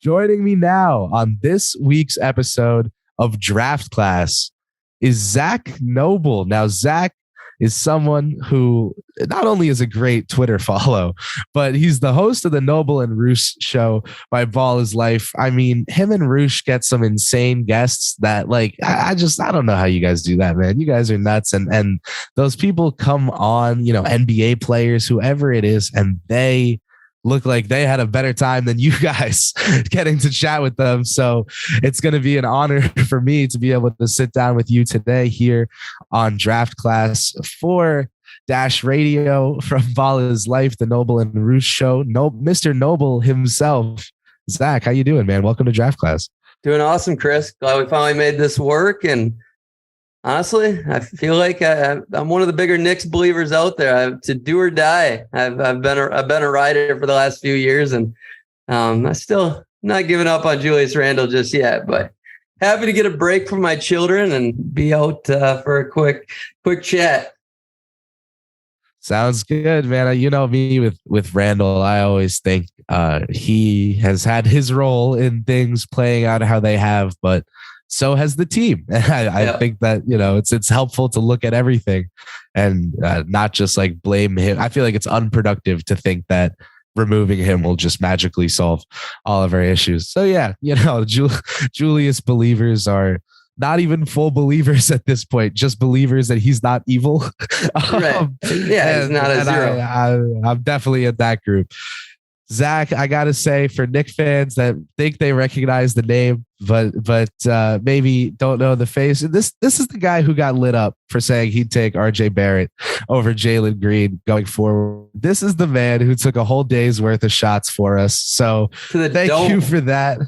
Joining me now on this week's episode of Draft Class is Zak Noble. Now, Zak is someone who not only is a great Twitter follow, but he's the host of the Noble and Roosh show by Ball is Life. I mean, him and Roosh get some insane guests that I don't know how you guys do that, man. You guys are nuts. And those people come on, NBA players, whoever it is, and they look like they had a better time than you guys getting to chat with them. So it's going to be an honor for me to be able to sit down with you today here on Draft Class for Dash Radio from Ball is Life, the Noble and Roosh show. Mr. Noble himself. Zak, how you doing, man? Welcome to Draft Class. Doing awesome, Kris. Glad we finally made this work. And honestly, I feel like I'm one of the bigger Knicks believers out there. To do or die. I've been a rider for the last few years, and I'm still not giving up on Julius Randle just yet. But happy to get a break from my children and be out for a quick chat. Sounds good, man. You know me with Randle. I always think he has had his role in things playing out how they have, but so has the team. I think that, it's helpful to look at everything and not just blame him. I feel like it's unproductive to think that removing him will just magically solve all of our issues. So yeah, Julius believers are not even full believers at this point, just believers that he's not evil. Right. Yeah, he's not a zero. I'm definitely in that group. Zak, I gotta say, for Knicks fans that think they recognize the name, but maybe don't know the face, this is the guy who got lit up for saying he'd take RJ Barrett over Jalen Green going forward. This is the man who took a whole day's worth of shots for us. So thank you for that.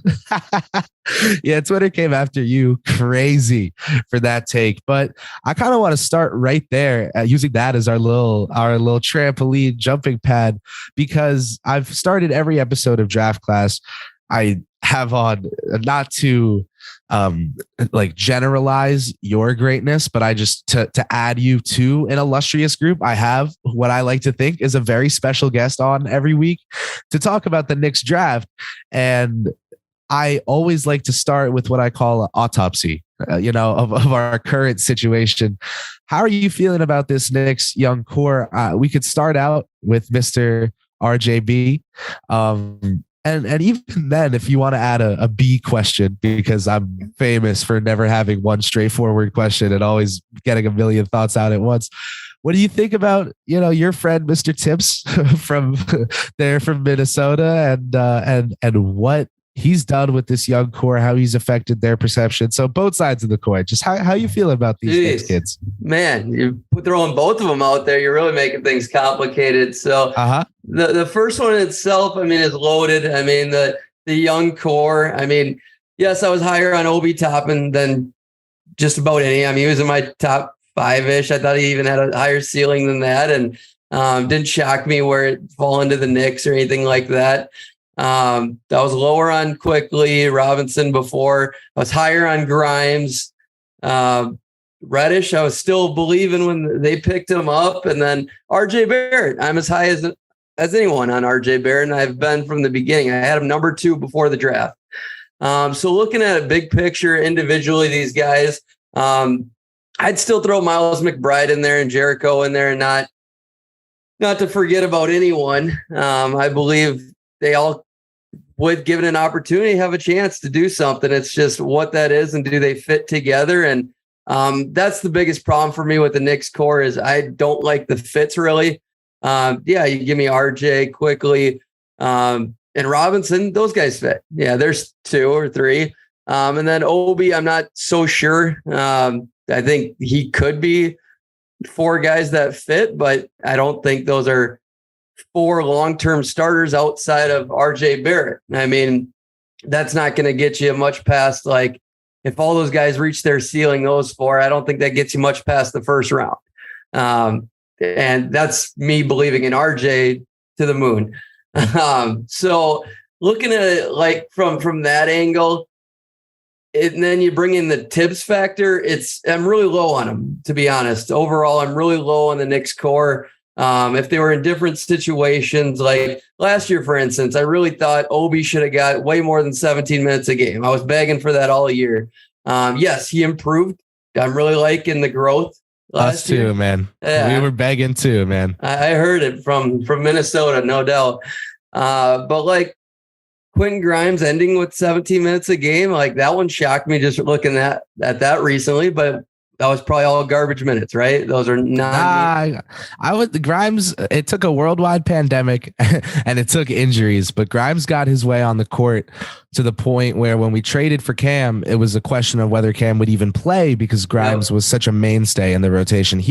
Yeah, Twitter came after you crazy for that take, but I kind of want to start right there using that as our little trampoline jumping pad, because I've started every episode of Draft Class. I have on not to generalize your greatness, but I just to add you to an illustrious group. I have what I like to think is a very special guest on every week to talk about the Knicks draft. And I always like to start with what I call an autopsy, of our current situation. How are you feeling about this Knicks young core? We could start out with Mr. RJB. And even then, if you want to add a B question, because I'm famous for never having one straightforward question and always getting a million thoughts out at once. What do you think about, your friend, Mr. Tips from Minnesota and what he's done with this young core, how he's affected their perception? So both sides of the coin, just how you feel about these kids? Man, you throwing both of them out there, you're really making things complicated. So the first one itself, is loaded. The young core. Yes, I was higher on Obi Toppin than just about any. He was in my top 5-ish. I thought he even had a higher ceiling than that, and didn't shock me where it fall into the Knicks or anything like that. I was lower on Quickly, Robinson before. I was higher on Grimes. Reddish, I was still believing when they picked him up. And then RJ Barrett, I'm as high as anyone on RJ Barrett, and I've been from the beginning. I had him number 2 before the draft. So looking at a big picture individually, these guys, I'd still throw Miles McBride in there and Jericho in there, and not to forget about anyone. I believe they all would, given an opportunity, have a chance to do something. It's just what that is, and do they fit together? And that's the biggest problem for me with the Knicks core is I don't like the fits really. You give me RJ Quickly and Robinson, those guys fit. Yeah, there's 2 or 3. And then Obi, I'm not so sure. I think he could be 4 guys that fit, but I don't think those are 4 long-term starters outside of RJ Barrett. That's not going to get you much past, if all those guys reach their ceiling, those 4, I don't think that gets you much past the first round. And that's me believing in RJ to the moon. So looking at it from that angle, and then you bring in the Tibbs factor, I'm really low on him, to be honest. Overall, I'm really low on the Knicks core. If they were in different situations, like last year, for instance, I really thought Obi should have got way more than 17 minutes a game. I was begging for that all year. Yes, he improved. I'm really liking the growth. Us too, year. Man. Yeah. We were begging too, man. I heard it from Minnesota, no doubt. But like Quinton Grimes ending with 17 minutes a game, like that one shocked me just looking at that recently. But that was probably all garbage minutes, right? Those are not. The Grimes. It took a worldwide pandemic and it took injuries, but Grimes got his way on the court to the point where when we traded for Cam, it was a question of whether Cam would even play because Grimes was such a mainstay in the rotation.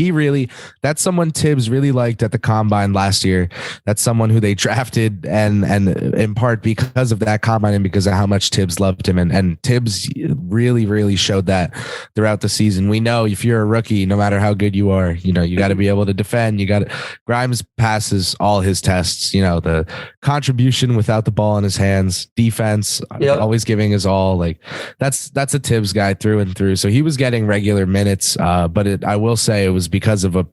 That's someone Tibbs really liked at the combine last year. That's someone who they drafted and in part because of that combine and because of how much Tibbs loved him. And Tibbs really, really showed that throughout the season. We know if you're a rookie, no matter how good you are, you got to be able to defend. Grimes passes all his tests, the contribution without the ball in his hands, defense, always giving his all. Like that's a Tibbs guy through and through. So he was getting regular minutes, but I will say it was because of a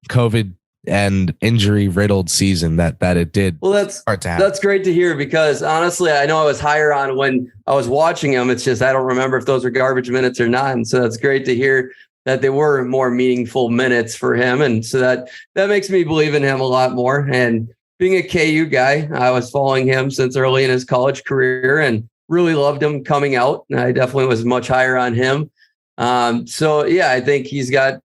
COVID and injury riddled season that it did. Well, that's great to hear because honestly, I know I was higher on when I was watching him. It's just I don't remember if those were garbage minutes or not. And so that's great to hear that they were more meaningful minutes for him. And so that makes me believe in him a lot more. And being a KU guy, I was following him since early in his college career and really loved him coming out. And I definitely was much higher on him. So yeah, I think he's got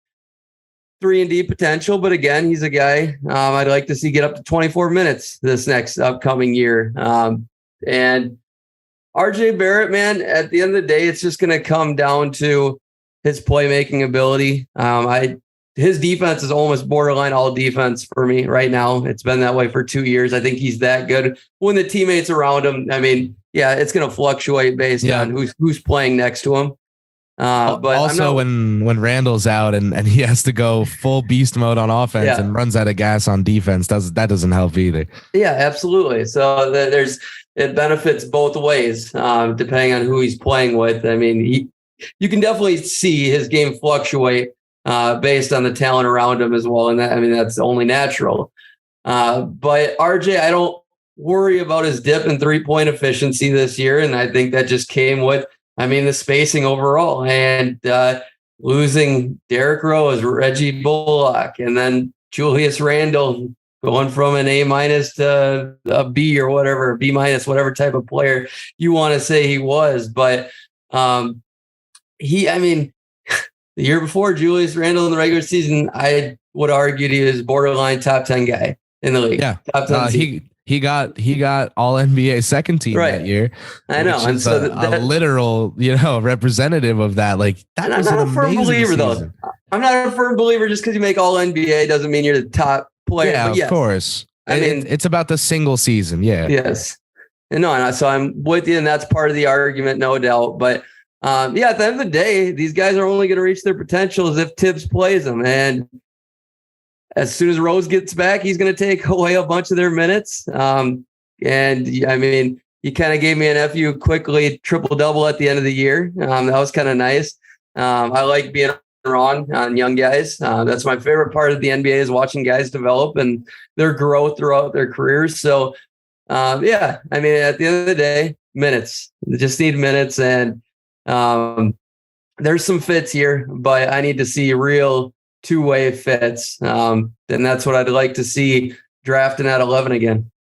3-and-D potential, but again, he's a guy I'd like to see get up to 24 minutes this next upcoming year. And RJ Barrett, man, at the end of the day, it's just going to come down to his playmaking ability. His defense is almost borderline all defense for me right now. It's been that way for 2 years. I think he's that good. When the teammates around him, I mean, yeah, it's going to fluctuate based on who's playing next to him. But also when Randle's out and he has to go full beast mode on offense and runs out of gas on defense, that doesn't help either. Yeah, absolutely. So it benefits both ways, depending on who he's playing with. I mean, you can definitely see his game fluctuate based on the talent around him as well. And that's only natural. But RJ, I don't worry about his dip in 3-point efficiency this year. And I think that just came with, the spacing overall and losing Derrick Rose, Reggie Bullock, and then Julius Randle going from an A- to a B or whatever, B-, whatever type of player you want to say he was. But the year before Julius Randle in the regular season, I would argue he was borderline top 10 guy in the league. Yeah. Top 10 he got all NBA second team that year. I know. And so a literal, representative of that. Like that was an amazing believer season. Though. I'm not a firm believer just because you make all NBA doesn't mean you're the top player. Yeah, of course. It's about the single season. Yeah. Yes. And so I'm with you, and that's part of the argument, no doubt. But at the end of the day, these guys are only going to reach their potential if Tibbs plays them. And as soon as Rose gets back, he's going to take away a bunch of their minutes. And he kind of gave me an FU quickly triple-double at the end of the year. That was kind of nice. I like being wrong on young guys. That's my favorite part of the NBA is watching guys develop and their growth throughout their careers. So, at the end of the day, minutes. They just need minutes. And there's some fits here, but I need to see real two-way fits. And that's what I'd like to see drafting at 11 again.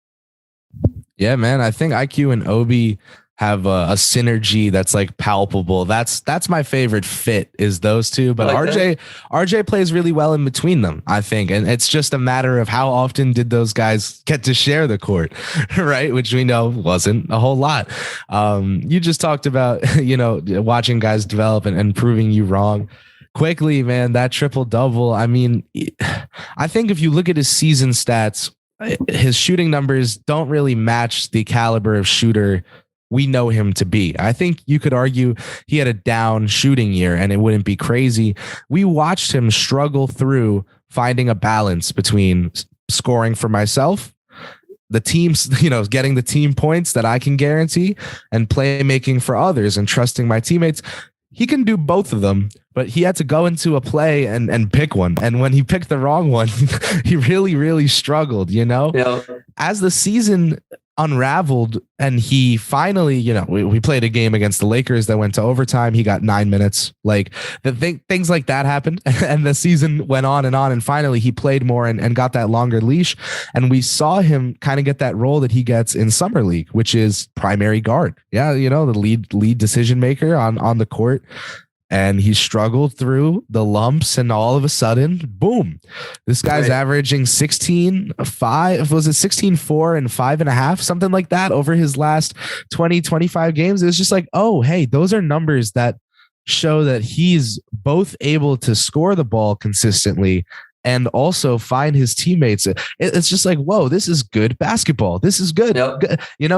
Yeah, man. I think IQ and Obi have a synergy that's like palpable. That's my favorite fit is those two. But like RJ plays really well in between them, I think. And it's just a matter of how often did those guys get to share the court, right? Which we know wasn't a whole lot. You just talked about, watching guys develop and proving you wrong. Quickly, man, that triple-double. I think if you look at his season stats, his shooting numbers don't really match the caliber of shooter we know him to be. I think you could argue he had a down shooting year and it wouldn't be crazy. We watched him struggle through finding a balance between scoring for myself, the teams, getting the team points that I can guarantee, and playmaking for others and trusting my teammates. He can do both of them, but he had to go into a play and pick one. And when he picked the wrong one, he really, really struggled, Yeah. As the season unraveled and he finally, we played a game against the Lakers that went to overtime. He got 9 minutes. Like things like that happened. And the season went on. And finally he played more and got that longer leash. And we saw him kind of get that role that he gets in summer league, which is primary guard. Yeah. The lead decision maker on the court. And he struggled through the lumps, and all of a sudden, boom, this guy's averaging 16.5. Was it 16.4 and 5.5, something like that over his last 20, 25 games? It was just like, oh, hey, those are numbers that show that he's both able to score the ball consistently and also find his teammates. It's just like, whoa, this is good basketball. This is good. Yep.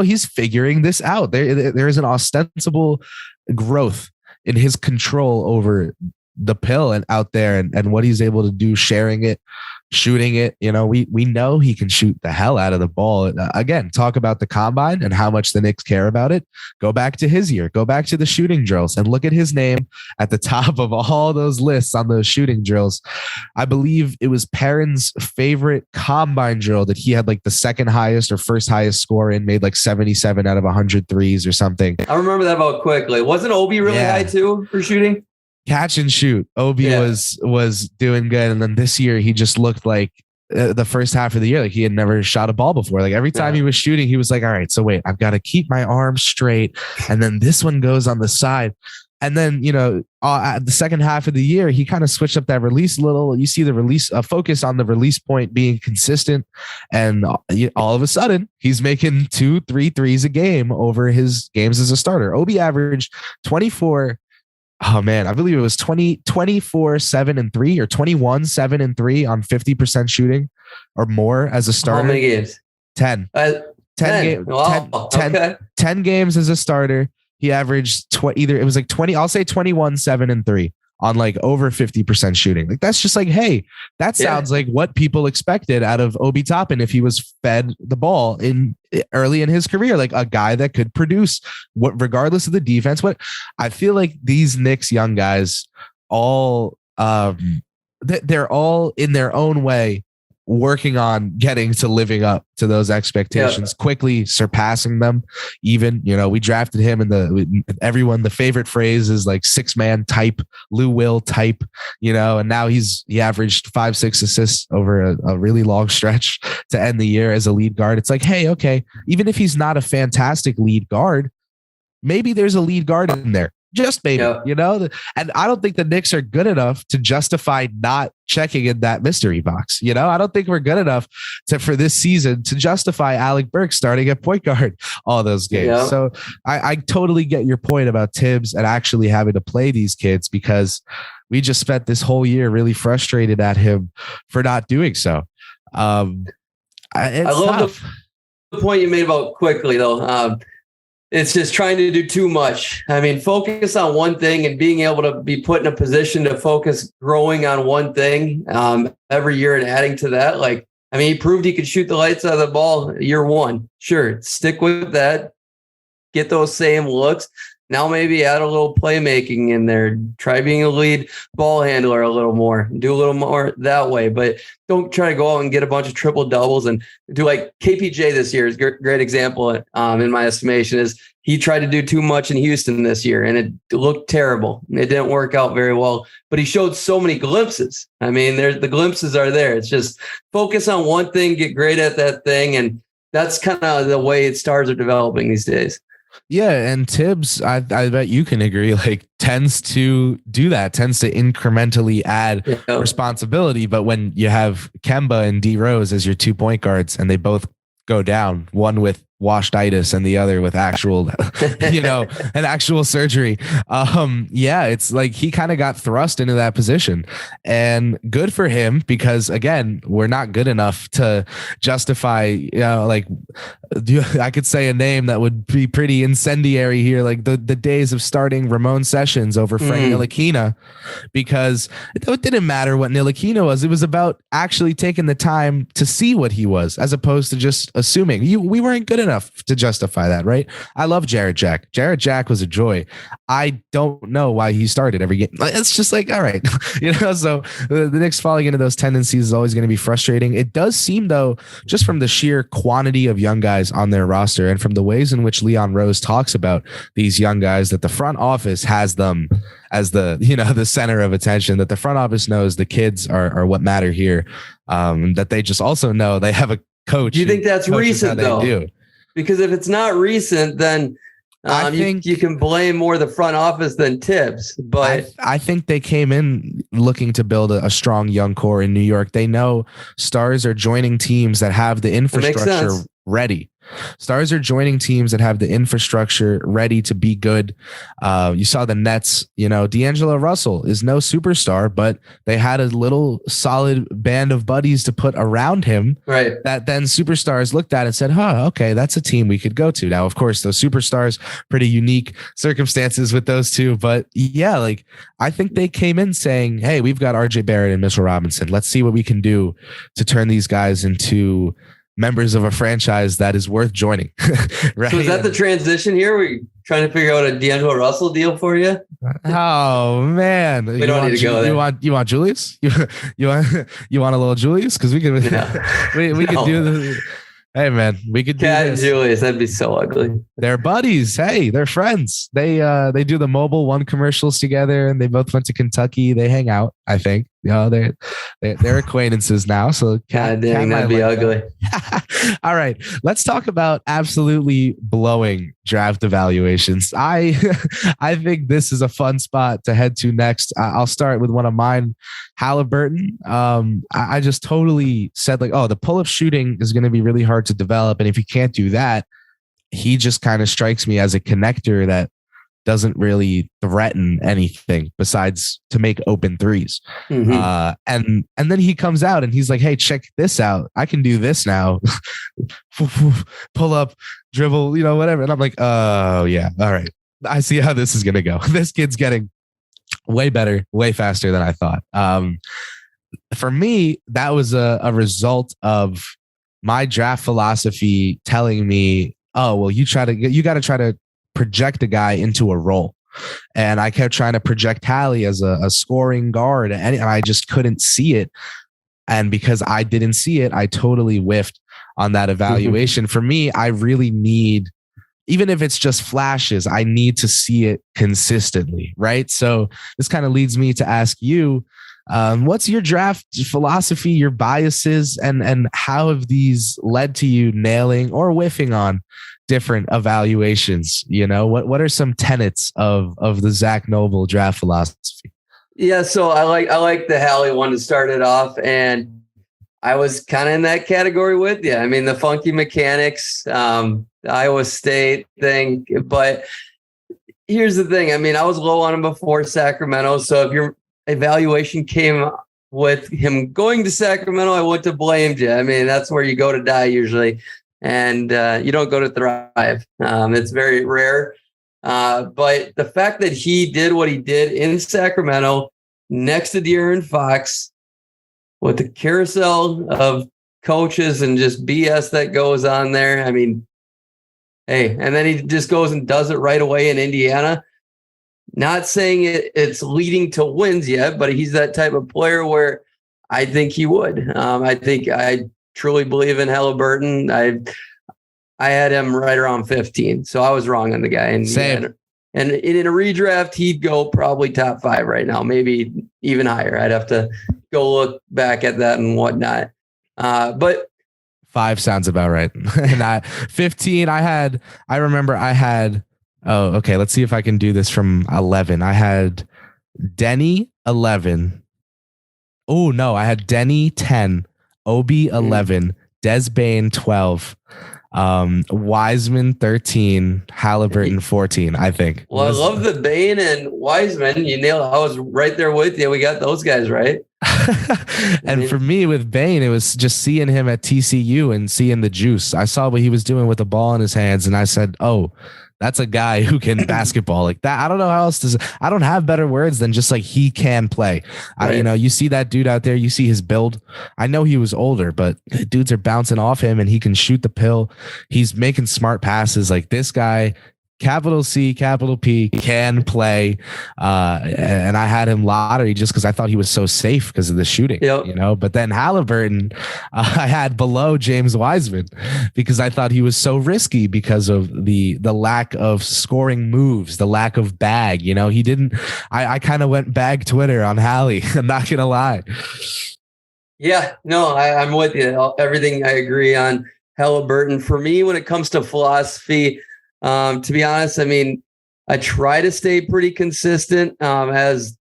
He's figuring this out. There is an ostensible growth in his control over the pill and out there and what he's able to do, sharing it, shooting it. We know he can shoot the hell out of the ball. Again, talk about the combine and how much the Knicks care about it. Go back to his year, go back to the shooting drills and look at his name at the top of all those lists on those shooting drills. I believe it was Perrin's favorite combine drill that he had like the second highest or first highest score in, made like 77 out of 100 threes or something. I remember that about quickly. Wasn't Obi really high too for shooting? Catch and shoot. Obi was doing good. And then this year he just looked like the first half of the year, like he had never shot a ball before. Like every time he was shooting, he was like, all right, so wait, I've got to keep my arms straight. And then this one goes on the side. And then, at the second half of the year, he kind of switched up that release a little. You see the release focus on the release point being consistent. And all of a sudden he's making 2-3 threes a game over his games as a starter. Obi averaged 24. Oh man, I believe it was 24, 7 and 3 or 21, 7 and 3 on 50% shooting or more as a starter. How many games? 10. 10 games as a starter. He averaged it was like 20. I'll say 21, 7 and 3 on like over 50% shooting. Like that's just like, hey, that sounds like what people expected out of Obi Toppin if he was fed the ball early in his career, like a guy that could produce regardless of the defense. What I feel like these Knicks young guys all they're all in their own way working on getting to living up to those expectations, quickly surpassing them. Even, we drafted him and the favorite phrase is like 6-man type, Lou Will type, and now he averaged 5-6 assists over a really long stretch to end the year as a lead guard. It's like, hey, okay, even if he's not a fantastic lead guard, maybe there's a lead guard in there. Just maybe, and I don't think the Knicks are good enough to justify not checking in that mystery box. I don't think we're good enough for this season to justify Alec Burks starting at point guard all those games. Yeah. So I totally get your point about Tibbs and actually having to play these kids, because we just spent this whole year really frustrated at him for not doing so. I love the point you made about quickly though. It's just trying to do too much. I mean, focus on one thing and being able to be put in a position to focus growing on one thing every year and adding to that. Like, I mean, he proved he could shoot the lights out of the ball year one. Sure. Stick with that. Get those same looks. Now maybe add a little playmaking in there. Try being a lead ball handler a little more. Do a little more that way. But don't try to go out and get a bunch of triple doubles and do like KPJ this year is a great example in my estimation. Is he tried to do too much in Houston this year and it looked terrible. It didn't work out very well. But he showed so many glimpses. I mean, the glimpses are there. It's just focus on one thing, get great at that thing. And that's kind of the way stars are developing these days. Yeah, and Tibbs, I bet you can agree, like tends to do that, tends to incrementally add responsibility. But when you have Kemba and D Rose as your 2 point guards and they both go down, one with washeditis and the other with actual, an actual surgery. It's like he kind of got thrust into that position, and good for him, because again, we're not good enough to justify, I could say a name that would be pretty incendiary here, like the days of starting Ramon Sessions over Frank Ntilikina, because it didn't matter what Ntilikina was. It was about actually taking the time to see what he was, as opposed to just assuming we weren't good enough enough to justify that, right? I love Jarrett Jack. Jarrett Jack was a joy. I don't know why he started every game. It's just like, all right, so the Knicks falling into those tendencies is always going to be frustrating. It does seem, though, just from the sheer quantity of young guys on their roster and from the ways in which Leon Rose talks about these young guys, that the front office has them as the center of attention, that the front office knows the kids are what matter here. That they just also know they have a coach. Do you think that's recent, though? Because if it's not recent, then I think you can blame more the front office than Tibbs. But I think they came in looking to build a strong young core in New York. They know stars are joining teams that have the infrastructure ready. Stars are joining teams that have the infrastructure ready to be good. You saw the Nets, D'Angelo Russell is no superstar, but they had a little solid band of buddies to put around him. Right. That then superstars looked at and said, okay, that's a team we could go to. Now, of course, those superstars, pretty unique circumstances with those two. But yeah, I think they came in saying, hey, we've got RJ Barrett and Mitchell Robinson. Let's see what we can do to turn these guys into members of a franchise that is worth joining. Right? So is that the transition here? We're trying to figure out a D'Angelo Russell deal for you? Oh man. We don't need to go there. You want Julius? You want a little Julius? Because we can we can do this. Hey man, we could do Cat this. And Julius, that'd be so ugly. They're buddies. Hey, they're friends. They do the Mobile One commercials together, and they both went to Kentucky. They hang out, I think. They're acquaintances now. So God dang, that'd be ugly. All right, let's talk about absolutely blowing draft evaluations. I think this is a fun spot to head to next. I'll start with one of mine, Halliburton. I just totally said the pull-up shooting is going to be really hard to develop, and if you can't do that, he just kind of strikes me as a connector that doesn't really threaten anything besides to make open threes. Mm-hmm. And then he comes out and he's like, hey, check this out. I can do this now. Pull up, dribble, whatever. And I'm like, oh yeah. All right. I see how this is going to go. This kid's getting way better, way faster than I thought. For me, that was a result of my draft philosophy telling me, oh, well, you got to try to project a guy into a role. And I kept trying to project Hallie as a scoring guard, and I just couldn't see it. And because I didn't see it, I totally whiffed on that evaluation. For me, I really need, even if it's just flashes, I need to see it consistently, right? So this kind of leads me to ask you, what's your draft philosophy, your biases, and how have these led to you nailing or whiffing on different evaluations? What are some tenets of the Zak Noble draft philosophy? Yeah, so I like the Hallie one to start it off, and I was kind of in that category with you. I mean, the funky mechanics, Iowa State thing, but here's the thing. I mean, I was low on him before Sacramento, so if your evaluation came with him going to Sacramento, I wouldn't have blamed you. I mean, that's where you go to die usually. And you don't go to thrive. It's very rare. But the fact that he did what he did in Sacramento next to De'Aaron Fox with the carousel of coaches and just BS that goes on there. I mean, hey, and then he just goes and does it right away in Indiana. Not saying it's leading to wins yet, but he's that type of player where I think he would. I truly believe in Halliburton. I had him right around 15, so I was wrong on the guy. And same. And in a redraft, he'd go probably top 5 right now, maybe even higher. I'd have to go look back at that and whatnot. But 5 sounds about right. And 15, I remember I had. Oh, okay. Let's see if I can do this from 11. I had Denny 11. Oh no, I had Denny 10. Obi 11, Des Bane 12, Wiseman 13, Halliburton 14, I think. Well, I love the Bane and Wiseman. You nailed it. I was right there with you. We got those guys right. And for me with Bane, it was just seeing him at TCU and seeing the juice. I saw what he was doing with the ball in his hands, and I said, oh, That's a guy who can basketball like that. I don't know how else to. I don't have better words than just like he can play. Right. You see that dude out there. You see his build. I know he was older, but dudes are bouncing off him, and he can shoot the pill. He's making smart passes. Like this guy. Capital C, capital P, can play. And I had him lottery just because I thought he was so safe because of the shooting, But then Halliburton, I had below James Wiseman because I thought he was so risky because of the lack of scoring moves, the lack of bag. He didn't. I kind of went bag Twitter on Hallie. I'm not going to lie. Yeah, no, I'm with you. Everything I agree on Halliburton. For me, when it comes to philosophy, to be honest, I mean, I try to stay pretty consistent as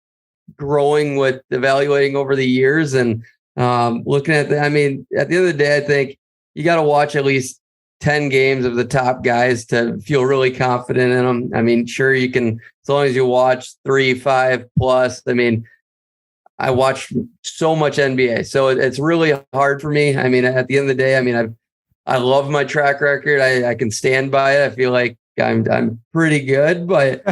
growing with evaluating over the years and looking at at the end of the day, I think you got to watch at least 10 games of the top guys to feel really confident in them. I mean, sure, you can, as long as you watch 3, 5 plus. I mean, I watch so much NBA, so it's really hard for me. I mean, at the end of the day, I mean, I love my track record. I can stand by it. I feel like I'm pretty good, but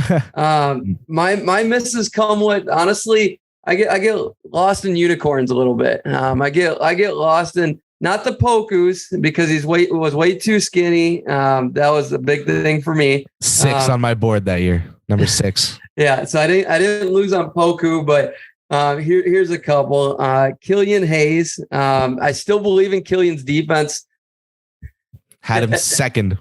my misses come with, honestly, I get lost in unicorns a little bit. I get lost in not the Pokus because was way too skinny. That was a big thing for me. 6 on my board that year, number 6. Yeah, so I didn't lose on Poku, but here's a couple. Killian Hayes. I still believe in Killian's defense. Had him second.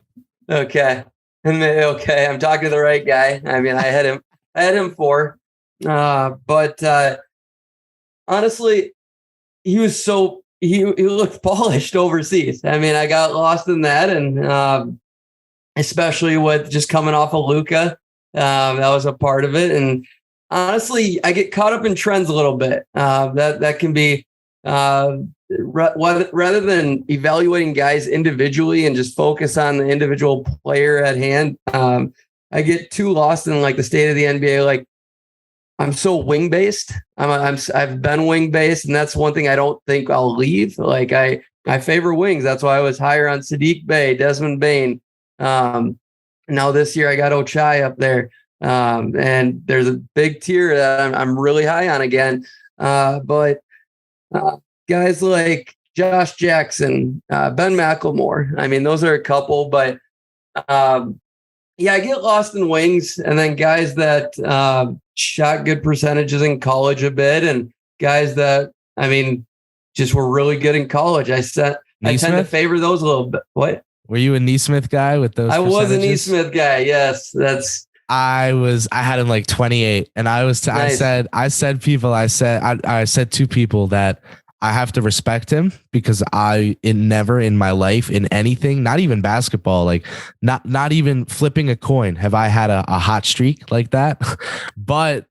Okay. Okay. I'm talking to the right guy. I mean, I had him 4. But honestly, he was he looked polished overseas. I mean, I got lost in that. And especially with just coming off of Luka, that was a part of it. And honestly, I get caught up in trends a little bit. That can be, rather than evaluating guys individually and just focus on the individual player at hand, I get too lost in like the state of the NBA. Like I'm so wing based. I've been wing based, and that's one thing I don't think I'll leave. Like I favor wings. That's why I was higher on Sadiq Bey, Desmond Bane. Now this year I got Ochai up there, and there's a big tier that I'm really high on again. But guys like Josh Jackson, Ben McLemore. I mean, those are a couple, but I get lost in wings, and then guys that shot good percentages in college a bit, and guys that, I mean, just were really good in college. I tend to favor those a little bit. What? Were you a Neesmith guy with those? I was a Neesmith guy. Yes, I had him like 28, and nice. I said to people that I have to respect him because never in my life in anything, not even basketball, like not even flipping a coin, have I had a hot streak like that. But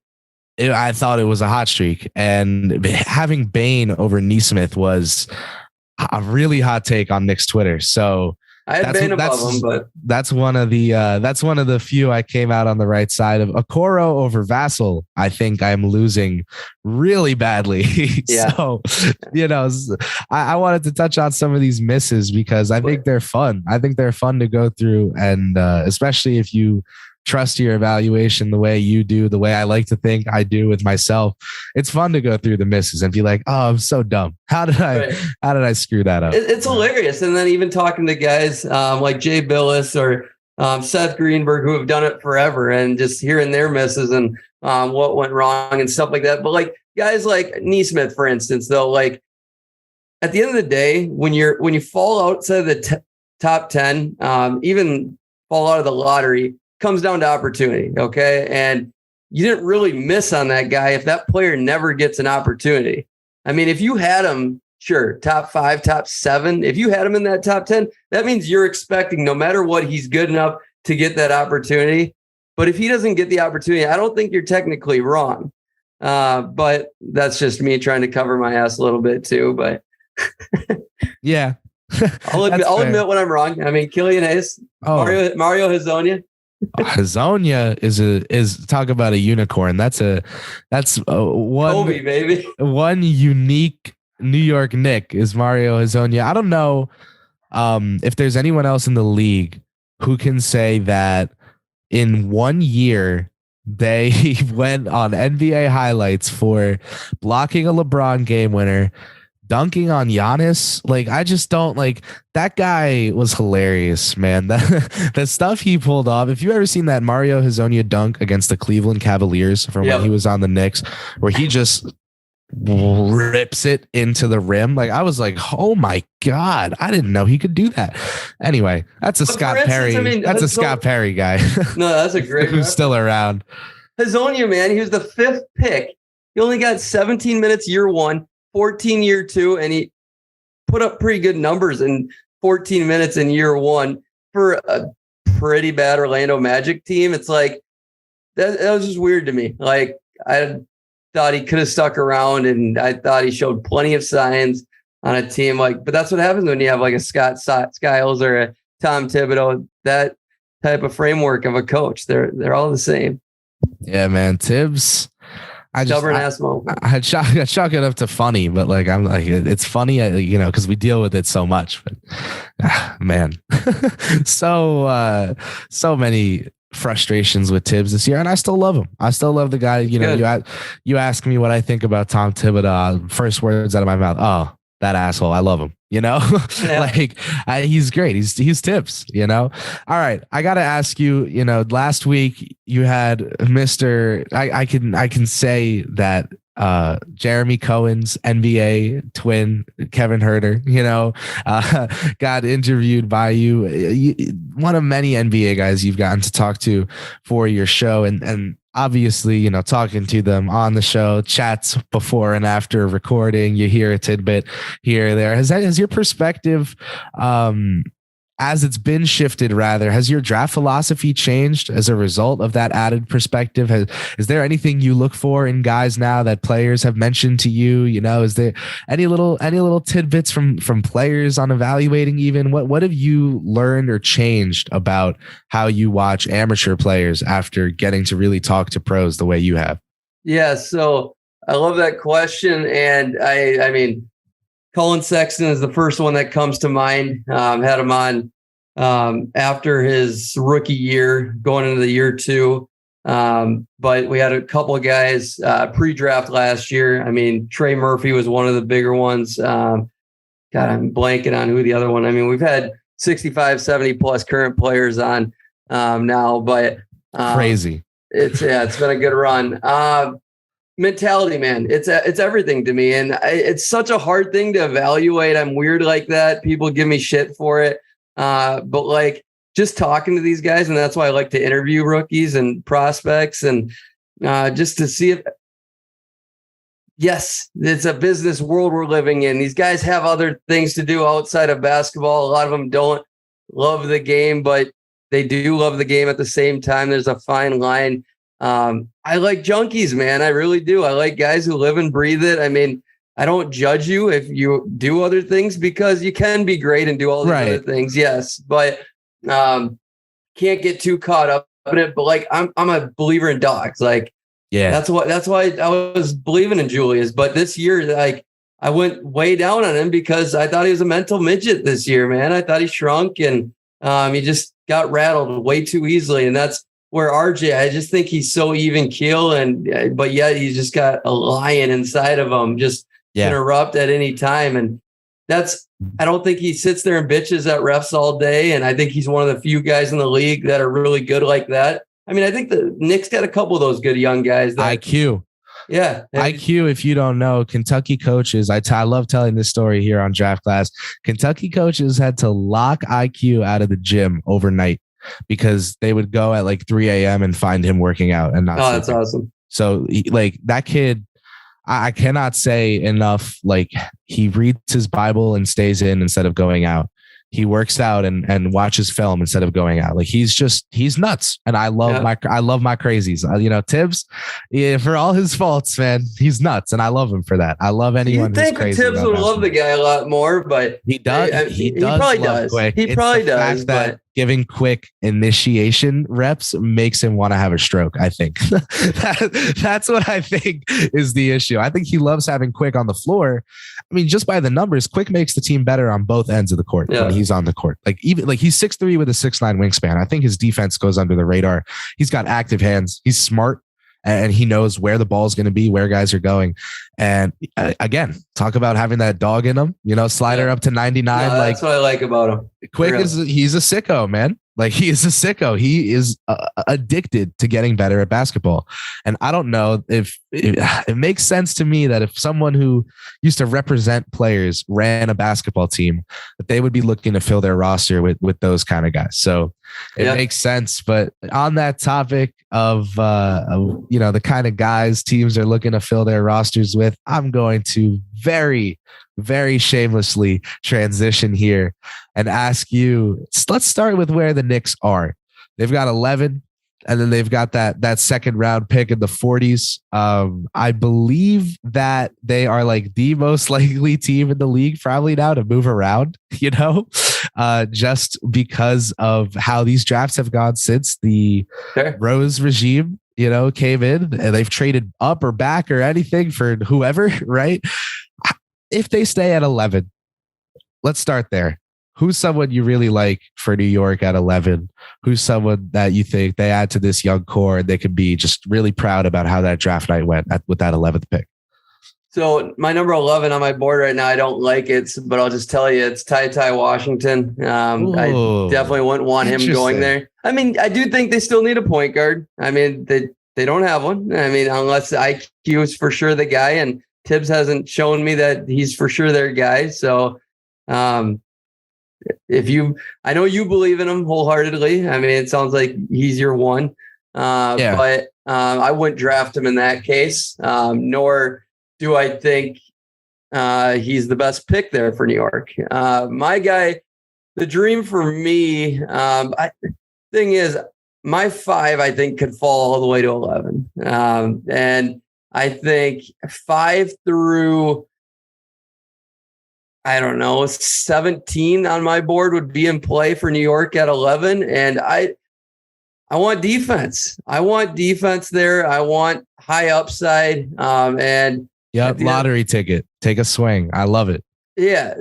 I thought it was a hot streak, and having Bane over Neesmith was a really hot take on Knicks Twitter. So I had Bane above him, but that's one of the few I came out on the right side of. Okoro over Vassell, I think I'm losing really badly. Yeah. So, I wanted to touch on some of these misses because I think they're fun. I think they're fun to go through, and especially if you trust your evaluation the way you do, the way I like to think I do with myself. It's fun to go through the misses and be like, oh, I'm so dumb. How did I screw that up? It's hilarious. And then even talking to guys like Jay Billis or Seth Greenberg, who have done it forever, and just hearing their misses and what went wrong and stuff like that. But like guys like Neesmith, for instance, though, like at the end of the day, when you fall outside of the top 10, even fall out of the lottery, comes down to opportunity. Okay. And you didn't really miss on that guy if that player never gets an opportunity. I mean, if you had him, sure, top 5, top 7, if you had him in that top 10, that means you're expecting no matter what, he's good enough to get that opportunity. But if he doesn't get the opportunity, I don't think you're technically wrong. But that's just me trying to cover my ass a little bit too. But yeah, I'll admit when I'm wrong. I mean, Killian Hayes, Mario Hezonja. Hezonja is talk about a unicorn. That's one Kobe, baby. One unique New York Knick is Mario Hezonja. I don't know if there's anyone else in the league who can say that in 1 year, they went on NBA highlights for blocking a LeBron game winner, dunking on Giannis. Like, I just don't like that guy. Was hilarious, man. The stuff he pulled off. If you ever seen that Mario Hezonja dunk against the Cleveland Cavaliers from when he was on the Knicks, where he just rips it into the rim, like, I was like, oh my God, I didn't know he could do that. Anyway, that's a Scott Perry. I mean, that's a Scott Perry guy. No, that's a great who's still around. Hezonja, man, he was the 5th pick. He only got 17 minutes year 1, 14 year 2, and he put up pretty good numbers in 14 minutes in year 1 for a pretty bad Orlando Magic team. It's like that was just weird to me. Like, I thought he could have stuck around, and I thought he showed plenty of signs on a team but that's what happens when you have like a Scott Skiles or a Tom Thibodeau, that type of framework of a coach. They're all the same. Yeah, man. Tibbs. I chalk it up to funny, but like, I'm like, it's funny, because we deal with it so much, but man, so many frustrations with Tibbs this year, and I still love him. I still love the guy. You ask me what I think about Tom Thibodeau, first words out of my mouth, oh, that asshole, I love him. Like, he's great. He's Tibbs. All right, I gotta ask you. Last week you had Mr. I can say that Jeremy Cohen's NBA twin Kevin Huerter, got interviewed by you. One of many NBA guys you've gotten to talk to for your show, and obviously, talking to them on the show, chats before and after recording, you hear a tidbit here or there. Has your perspective, as it's been shifted, has your draft philosophy changed as a result of that added perspective? Is there anything you look for in guys now that players have mentioned to you? Is there any little tidbits from players on evaluating even? What have you learned or changed about how you watch amateur players after getting to really talk to pros the way you have? Yeah, so I love that question. And I mean, Colin Sexton is the first one that comes to mind. Had him on after his rookie year, going into the year 2. But we had a couple of guys pre-draft last year. I mean, Trey Murphy was one of the bigger ones. God, I'm blanking on who the other one. I mean, we've had 65, 70 plus current players on now, but crazy. It's been a good run. Mentality, man. It's everything to me. And it's such a hard thing to evaluate. I'm weird like that. People give me shit for it. But like, just talking to these guys, and that's why I like to interview rookies and prospects, and just to see if, yes, it's a business world we're living in. These guys have other things to do outside of basketball. A lot of them don't love the game, but they do love the game at the same time. There's a fine line. I like junkies, man. I really do. I like guys who live and breathe it. I mean, I don't judge you if you do other things, because you can be great and do all these other things. Yes. But, can't get too caught up in it. But like, I'm a believer in dogs. Like, yeah, that's why I was believing in Julius. But this year, like, I went way down on him because I thought he was a mental midget this year, man. I thought he shrunk, and he just got rattled way too easily. And that's where RJ, I just think he's so even keel, but yet he's just got a lion inside of him, just interrupt at any time. And I don't think he sits there and bitches at refs all day. And I think he's one of the few guys in the league that are really good like that. I mean, I think the Knicks got a couple of those good young guys. IQ. Yeah. IQ, if you don't know, Kentucky coaches, I love telling this story here on Draft Class. Kentucky coaches had to lock IQ out of the gym overnight because they would go at like 3 a.m. and find him working out and not. Oh, that's awesome. So like that kid, I cannot say enough. Like, he reads his Bible and stays in instead of going out. He works out and watches film instead of going out. Like, he's nuts. And I love my crazies. Tibbs, for all his faults, man, he's nuts. And I love him for that. I love anyone who's crazy. Tibbs would love the guy a lot more, but he does. He probably does. He probably does. That giving quick initiation reps makes him want to have a stroke. I think that's what I think is the issue. I think he loves having Quick on the floor. I mean, just by the numbers, Quick makes the team better on both ends of the court when he's on the court. Like he's 6'3" with a 6'9" wingspan. I think his defense goes under the radar. He's got active hands. He's smart. And he knows where the ball is going to be, where guys are going. And again, talk about having that dog in him, slider up to 99. That's what I like about him. Quick he's a sicko, man. Like he is a sicko. He is addicted to getting better at basketball. And I don't know if it makes sense to me that if someone who used to represent players ran a basketball team, that they would be looking to fill their roster with those kind of guys. So it makes sense. But on that topic of the kind of guys teams are looking to fill their rosters with, I'm going to very, very shamelessly transition here and ask you, let's start with where the Knicks are. They've got 11, and then they've got that second round pick in the 40s. I believe that they are like the most likely team in the league probably now to move around, just because of how these drafts have gone since the Rose regime, came in, and they've traded up or back or anything for whoever, right? If they stay at 11, let's start there. Who's someone you really like for New York at 11? Who's someone that you think they add to this young core and they could be just really proud about how that draft night went with that 11th pick? So my number 11 on my board right now, I don't like it, but I'll just tell you it's Ty Washington. I definitely wouldn't want him going there. I mean, I do think they still need a point guard. I mean, they don't have one. I mean, unless IQ is for sure the guy, and Tibbs hasn't shown me that he's for sure their guy. So I know you believe in him wholeheartedly. I mean, it sounds like he's your one, but I wouldn't draft him in that case, nor do I think he's the best pick there for New York. My guy, the dream for me, thing is my 5, I think could fall all the way to 11. And I think 5 through, 17 on my board would be in play for New York at 11. And I want defense. I want defense there. I want high upside. Lottery ticket. Take a swing. I love it. Yeah.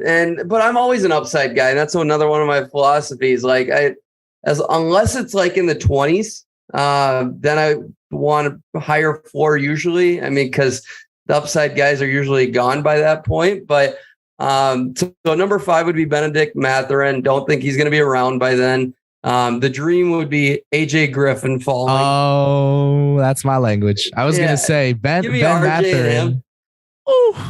But I'm always an upside guy. And that's another one of my philosophies. Like unless it's like in the 20s, then I want a higher floor usually. I mean, because the upside guys are usually gone by that point. But so number 5 would be Benedict Mathurin. Don't think he's going to be around by then. The dream would be AJ Griffin falling. Oh, that's my language. I was going to say Ben Mathurin.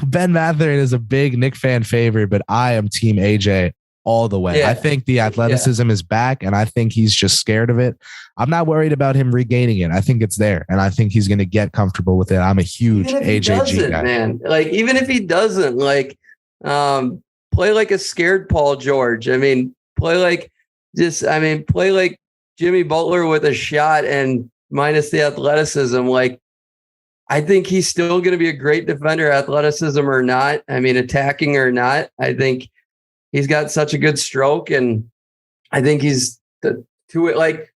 Ben Mathurin is a big Knick fan favorite, but I am team AJ all the way. I think the athleticism is back, and I think he's just scared of it. I'm not worried about him regaining it. I think it's there, and I think he's going to get comfortable with it. I'm a huge AJG guy. Man. Like, even if he doesn't, play like a scared Paul George. I mean, play like Jimmy Butler with a shot and minus the athleticism. Like, I think he's still going to be a great defender, athleticism or not. I mean, attacking or not. I think he's got such a good stroke, and I think he's to it. Like,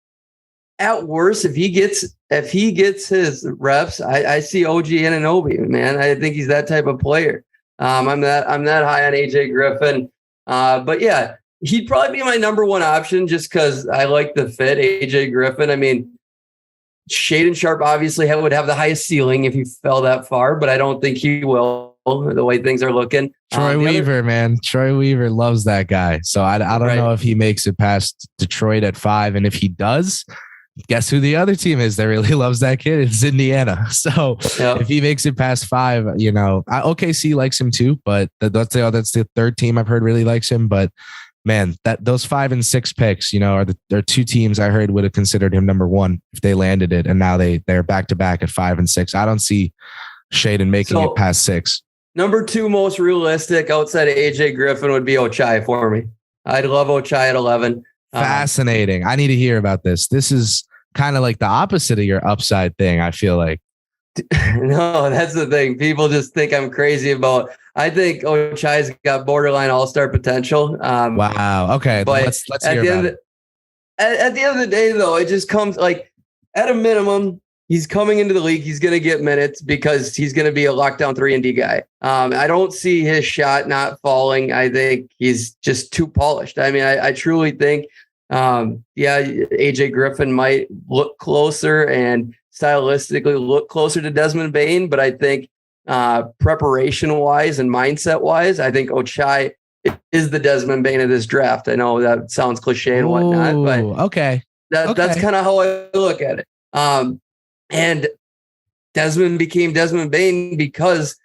at worst, if he gets his reps, I see OG Anunoby, man. I think he's that type of player. I'm that high on AJ Griffin. But yeah, he'd probably be my number 1 option just because I like the fit. AJ Griffin. I mean, Shaedon Sharpe obviously would have the highest ceiling if he fell that far, but I don't think he will the way things are looking. Troy Weaver loves that guy. So I don't know if he makes it past Detroit at 5. And if he does, guess who the other team is that really loves that kid? It's Indiana. So if he makes it past 5, OKC likes him too, but that's the third team I've heard really likes him. But man, those 5 and 6 picks, are 2 teams I heard would have considered him number 1 if they landed it. And now they're back to back at 5 and 6. I don't see Shaedon making it past 6. Number 2 most realistic outside of AJ Griffin would be Ochai for me. I'd love Ochai at 11. Fascinating. I need to hear about this. This is kind of like the opposite of your upside thing, I feel like. No, that's the thing. People just think I'm crazy about. I think Ochai's got borderline all-star potential. Wow. Okay. But let's hear about it. at the end of the day, though, it just comes like at a minimum, he's coming into the league. He's going to get minutes because he's going to be a lockdown 3-and-D guy. I don't see his shot not falling. I think he's just too polished. I mean, I truly think, AJ Griffin might look closer and stylistically look closer to Desmond Bane, but I think preparation wise and mindset wise, I think Ochai is the Desmond Bane of this draft. I know that sounds cliche and whatnot, but okay. That's kind of how I look at it. And Desmond became Desmond Bane because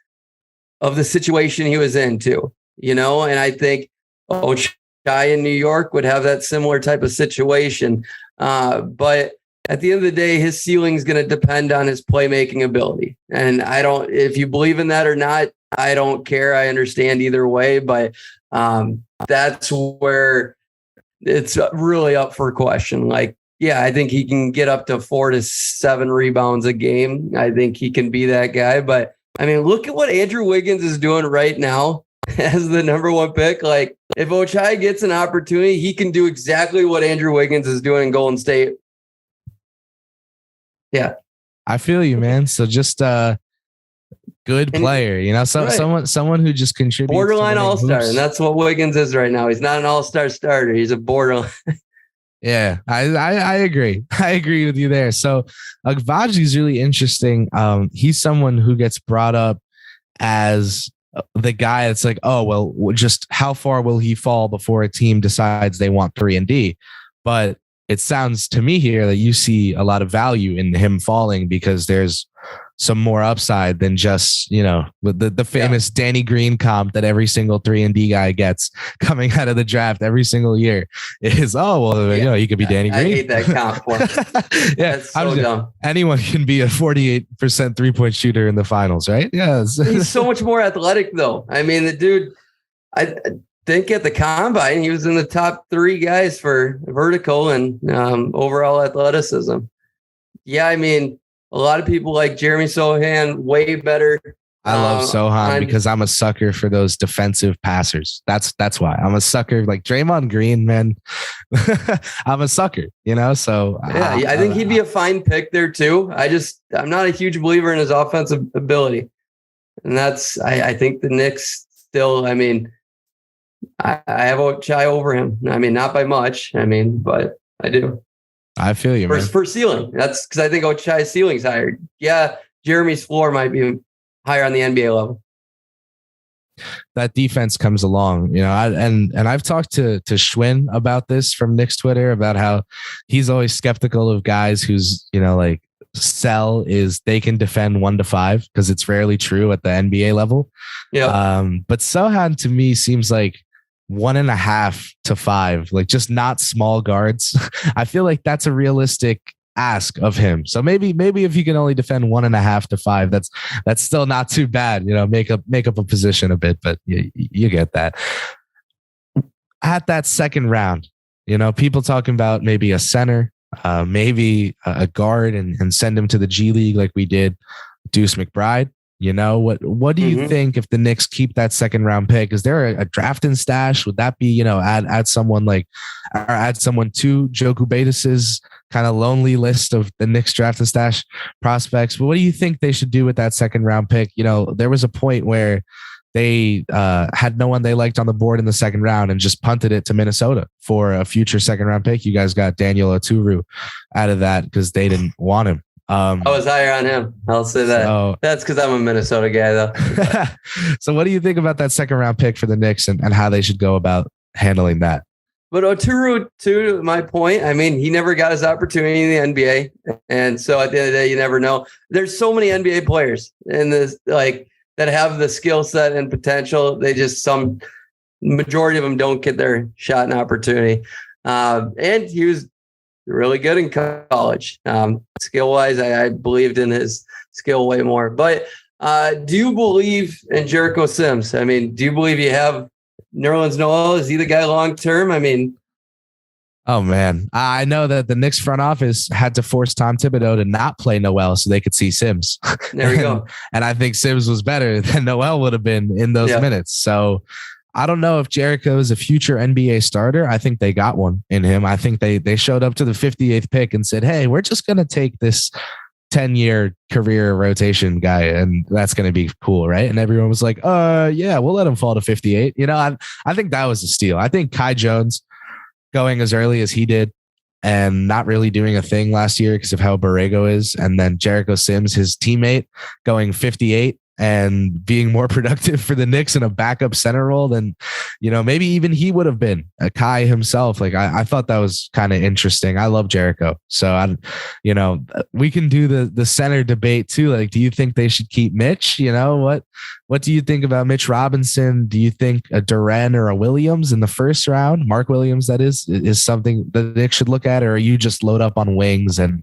of the situation he was in too, and I think Ochai in New York would have that similar type of situation. But at the end of the day, his ceiling is going to depend on his playmaking ability. And if you believe in that or not, I don't care. I understand either way, but that's where it's really up for question. Like, yeah, I think he can get up to 4 to 7 rebounds a game. I think he can be that guy. But I mean, look at what Andrew Wiggins is doing right now as the number 1 pick. Like, if Ochai gets an opportunity, he can do exactly what Andrew Wiggins is doing in Golden State. Yeah. I feel you, man. So just good player, someone who just contributes. Borderline all-star, and that's what Wiggins is right now. He's not an all-star starter. He's a borderline. Yeah, I agree. I agree with you there. So Agbaji is really interesting. He's someone who gets brought up as the guy that's like, oh, well, just how far will he fall before a team decides they want 3-and-D? But it sounds to me here that you see a lot of value in him falling because there's some more upside than just, with the famous Danny Green comp that every single 3-and-D guy gets coming out of the draft every single year is, you could be Danny Green. I hate that comp. Yeah, that's so dumb. Anyone can be a 48% 3-point shooter in the finals, right? Yes. He's so much more athletic though. I mean, the dude, I think at the combine, he was in the top 3 guys for vertical and overall athleticism. Yeah, I mean, a lot of people like Jeremy Sohan way better. I love Sohan because I'm a sucker for those defensive passers. That's why I'm a sucker. Like Draymond Green, man. I'm a sucker, So I think he'd be a fine pick there too. I'm not a huge believer in his offensive ability, and that's I think the Knicks still. I mean, I have Ochai over him. I mean, not by much. I mean, but I do. I feel you, man. For ceiling. That's because I think Ochai's ceiling's higher. Yeah, Jeremy's floor might be higher on the NBA level. That defense comes along, and I've talked to Schwinn about this from Knicks Twitter about how he's always skeptical of guys who's, like sell is they can defend 1 to 5 because it's rarely true at the NBA level. Yeah. But Sohan to me seems like 1.5 to 5, like just not small guards. I feel like that's a realistic ask of him. So maybe if you can only defend 1.5 to 5, that's still not too bad. Make up a position a bit, but you get that. At that second round, people talking about maybe a center, maybe a guard, and send him to the G League like we did Deuce McBride. What do you think if the Knicks keep that second round pick? Is there a drafting stash? Would that be, add someone to Joe Kubasis's kind of lonely list of the Knicks drafting stash prospects? But what do you think they should do with that second round pick? There was a point where they had no one they liked on the board in the second round and just punted it to Minnesota for a future second round pick. You guys got Daniel Oturu out of that because they didn't want him. I was higher on him. I'll say that. So, that's because I'm a Minnesota guy, though. So what do you think about that second round pick for the Knicks and how they should go about handling that? But Oturu, to my point, I mean, he never got his opportunity in the NBA. And so at the end of the day, you never know. There's so many NBA players in this, like, that have the skill set and potential. Majority of them don't get their shot and opportunity. And he was really good in college. Skill wise, I believed in his skill way more. But do you believe in Jericho Sims? I mean, do you believe you have Nerlens Noel? Is he the guy long term? I mean, oh man, I know that the Knicks front office had to force Tom Thibodeau to not play Noel so they could see Sims. There we go. And I think Sims was better than Noel would have been in those minutes. So I don't know if Jericho is a future NBA starter. I think they got one in him. I think they showed up to the 58th pick and said, hey, we're just going to take this 10-year career rotation guy, and that's going to be cool, right? And everyone was like, yeah, we'll let him fall to 58. I think that was a steal. I think Kai Jones going as early as he did and not really doing a thing last year because of how Borrego is, and then Jericho Sims, his teammate, going 58 and being more productive for the Knicks in a backup center role than, maybe even he would have been. Kai himself. Like I thought that was kind of interesting. I love Jericho. So we can do the center debate too. Like, do you think they should keep Mitch? What do you think about Mitch Robinson? Do you think a Duren or a Williams in the first round, Mark Williams, that is something that the Knicks should look at, or are you just load up on wings and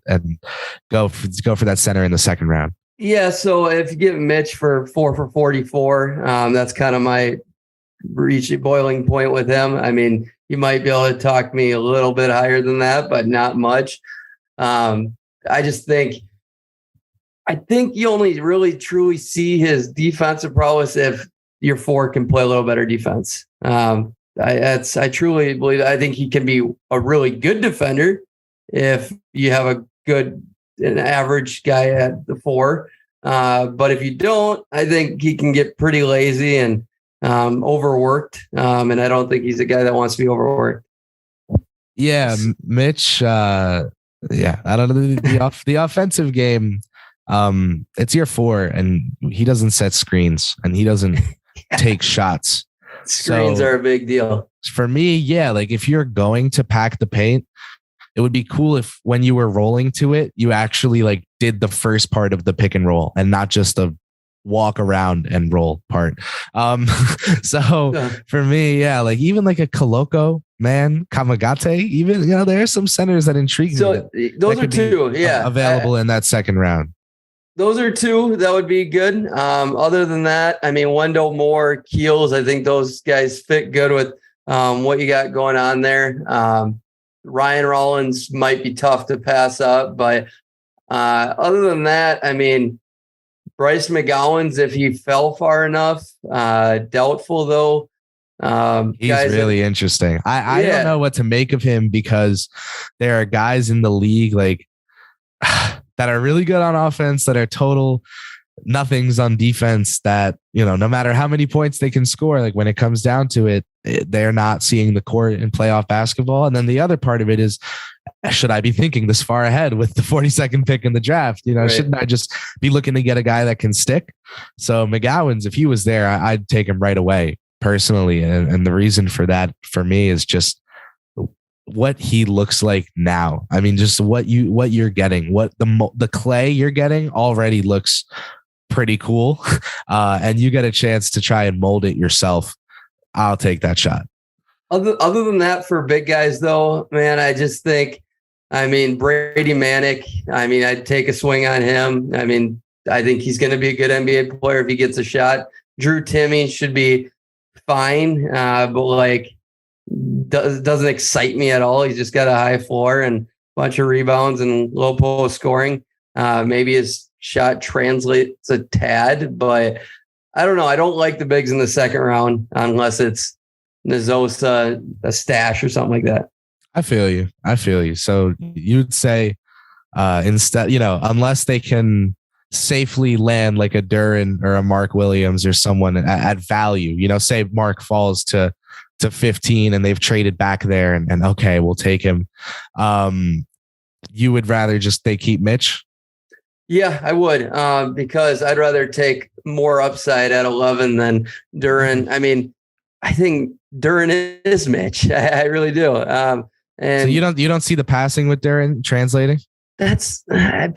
go for that center in the second round? Yeah, so if you give Mitch for 4 for 44, that's kind of my boiling point with him. I mean, you might be able to talk me a little bit higher than that, but not much. I think you only really truly see his defensive prowess if your 4 can play a little better defense. I truly believe. I think he can be a really good defender if you have an average guy at the 4. But if you don't, I think he can get pretty lazy and overworked. And I don't think he's a guy that wants to be overworked. Yeah, Mitch. I don't know the offensive game. It's year 4, and he doesn't set screens and he doesn't take shots. Screens are a big deal for me. Yeah, like if you're going to pack the paint, it would be cool if when you were rolling to it, you actually like did the first part of the pick and roll and not just the walk around and roll part. For me, yeah, like even like a Koloko, man, Kamagate, even, there are some centers that intrigue me. So those are 2, available in that second round. Those are 2 that would be good. Other than that, I mean, Wendell Moore, Keels, I think those guys fit good with what you got going on there. Ryan Rollins might be tough to pass up, but other than that, I mean, Bryce McGowan's, if he fell far enough, doubtful though. He's really interesting. I don't know what to make of him because there are guys in the league like that are really good on offense that are total nothings on defense that, no matter how many points they can score, like when it comes down to it, they're not seeing the court in playoff basketball. And then the other part of it is, should I be thinking this far ahead with the 42nd pick in the draft? Right. Shouldn't I just be looking to get a guy that can stick? So McGowan's, if he was there, I'd take him right away personally. And the reason for that for me is just what he looks like now. I mean, just what you're getting, what the clay you're getting already looks pretty cool. And you get a chance to try and mold it yourself. I'll take that shot. Other than that, for big guys though, man, I just think, I mean, Brady Manick, I mean, I'd take a swing on him. I mean, I think he's going to be a good NBA player if he gets a shot. Drew Timme should be fine, but like doesn't excite me at all. He's just got a high floor and a bunch of rebounds and low post scoring. Maybe his shot translates a tad, but I don't know. I don't like the bigs in the second round unless it's Nazosa, a stash or something like that. I feel you. So you'd say instead, unless they can safely land like a Duren or a Mark Williams or someone at value, say Mark falls to 15 and they've traded back there and okay, we'll take him. You would rather they keep Mitch? Yeah, I would, because I'd rather take more upside at 11 than Duren. I mean, I think Duren is Mitch. I really do. And so you don't see the passing with Duren translating? That's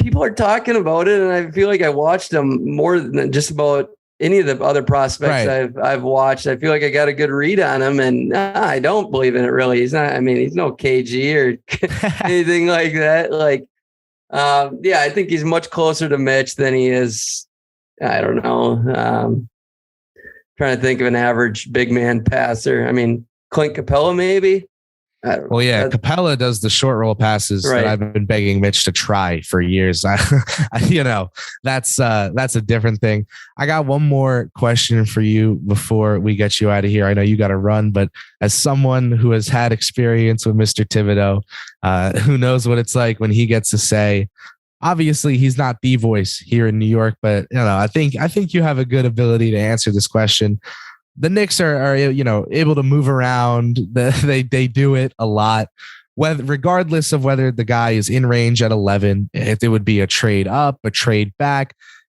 people are talking about it, and I feel like I watched him more than just about any of the other prospects I've watched. I feel like I got a good read on him, and I don't believe in it really. He's not. I mean, he's no KG or anything like that. Like, I think he's much closer to Mitch than he is. I don't know. Trying to think of an average big man passer. I mean, Clint Capella maybe. Well, yeah, Capella does the short roll passes that I've been begging Mitch to try for years. That that's a different thing. I got one more question for you before we get you out of here. I know you got to run, but as someone who has had experience with Mr. Thibodeau, who knows what it's like when he gets to say, obviously he's not the voice here in New York, but I think you have a good ability to answer this question. The Knicks are able to move around. They do it a lot. Regardless of whether the guy is in range at 11, if it would be a trade up, a trade back,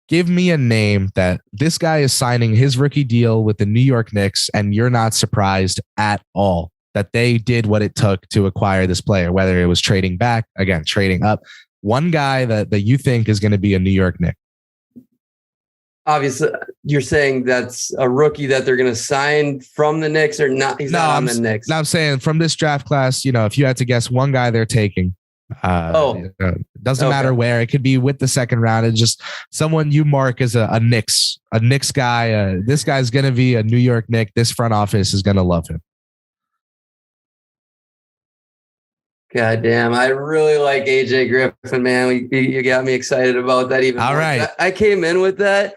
give me a name that this guy is signing his rookie deal with the New York Knicks, and you're not surprised at all that they did what it took to acquire this player, whether it was trading back, again, trading up. One guy that you think is going to be a New York Knick. Obviously, you're saying that's a rookie that they're going to sign from the Knicks, or not? He's not on the Knicks. No, I'm saying from this draft class, if you had to guess one guy they're taking, doesn't matter where. It could be with the second round. It's just someone you mark as a Knicks guy. This guy's going to be a New York Knick. This front office is going to love him. God damn, I really like AJ Griffin, man. You got me excited about that even more. All right. I came in with that.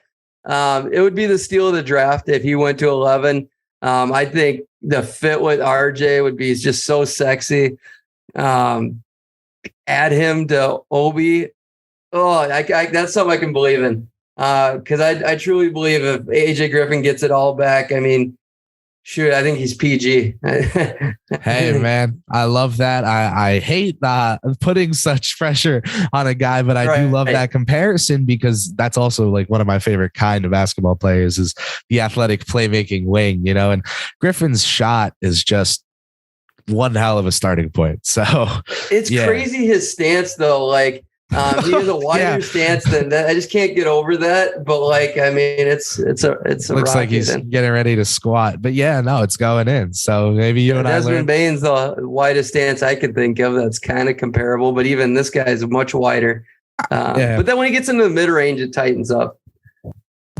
It would be the steal of the draft if he went to 11. I think the fit with RJ would be just so sexy. Add him to Obi. Oh, that's something I can believe in. Because I truly believe if AJ Griffin gets it all back, I mean, shoot, I think he's PG. Hey, man, I love that. I hate putting such pressure on a guy, but I do love that comparison, because that's also like one of my favorite kind of basketball players is the athletic playmaking wing, and Griffin's shot is just one hell of a starting point. So it's crazy his stance though. Like, he has a wider stance than that. I just can't get over that. But it's a looks like he's getting ready to squat. But it's going in. So maybe you and Desmond Bane's the widest stance I could think of that's kind of comparable. But even this guy is much wider. But then when he gets into the mid range, it tightens up,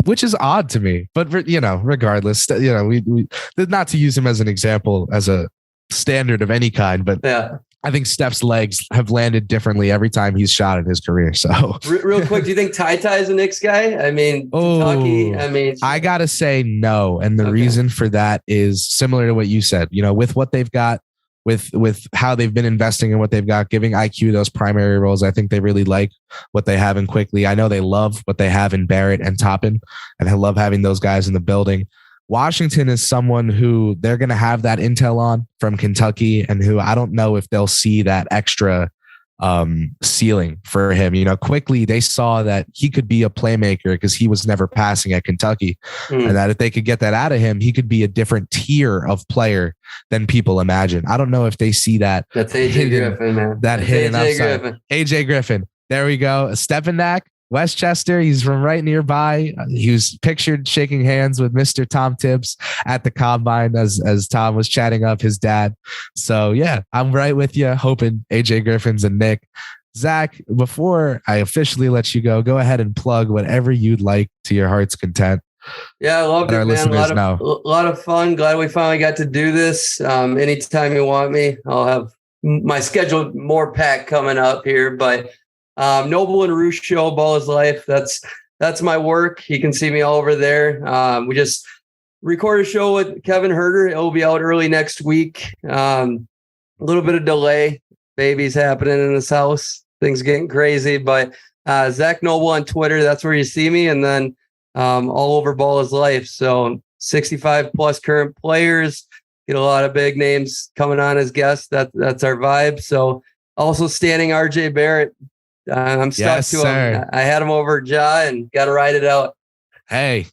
which is odd to me. But regardless, we not to use him as an example as a standard of any kind, but I think Steph's legs have landed differently every time he's shot in his career. So real quick, do you think Ty is a Knicks guy? I mean, Kentucky, I got to say no. And the reason for that is similar to what you said, with what they've got, with how they've been investing in what they've got, giving IQ those primary roles. I think they really like what they have in Quickly. I know they love what they have in Barrett and Toppin, and I love having those guys in the building. Washington is someone who they're going to have that intel on from Kentucky, and who I don't know if they'll see that extra ceiling for him. Quickly they saw that he could be a playmaker because he was never passing at Kentucky, and that if they could get that out of him, he could be a different tier of player than people imagine. I don't know if they see that. That's AJ Griffin, man. That hidden upside. AJ Griffin. There we go. Stepanak. Westchester, he's from right nearby. He was pictured shaking hands with Mr. Tom Tibbs at the combine as Tom was chatting up his dad. So I'm right with you, hoping AJ Griffin's a Knick. Zach, before I officially let you go ahead and plug whatever you'd like to your heart's content. Yeah, I loved it, man. A lot of fun. Glad we finally got to do this. Anytime you want me, I'll have my schedule more packed coming up here, but Noble Roosh show, Ball is Life. That's my work. You can see me all over there. We just recorded a show with Kevin Herter. It'll be out early next week. A little bit of delay. Baby's happening in this house. Things getting crazy. But Zak Noble on Twitter, that's where you see me. And then all over Ball is Life. So 65 plus current players. Get a lot of big names coming on as guests. That's our vibe. So also standing RJ Barrett. I'm stuck to him. I had him over Ja and got to ride it out. Hey,